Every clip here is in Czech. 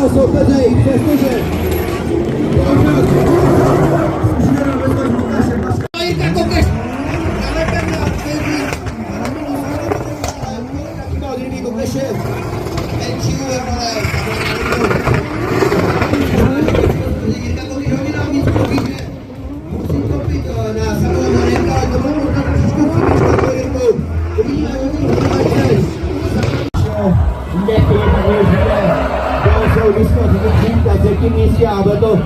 na soupeře, i přestože Jirka Kokeš! Kokeše! Menší úle, ale... Jirka Kokeš hodně nám víc probíže. Musím kopit na samou Mareka, ale to bylo možná trošičku chybička pro Jirku. Uvidíme, jak to bude. Jsou vyskočit na třetím místě a byl to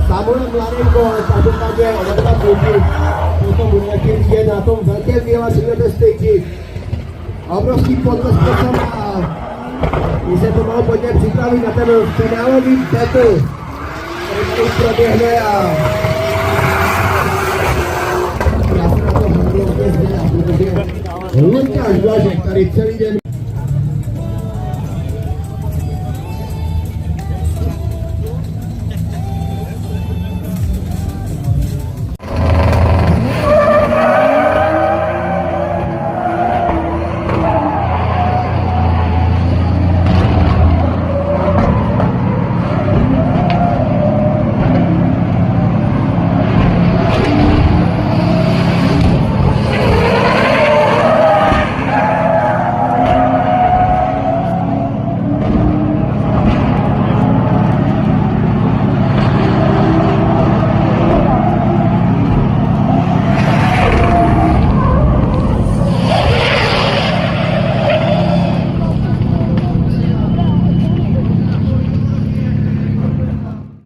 Samuel Mladenko, každopádně oba kluky potom bude vidět na tom velkém vyhlášení do stage. Obrovský potlesk a když se to malo pojďme připravit na ten finálový battle, který proběhne a já se na to hrozně zvědám, protože Lukáš Blažek tady celý den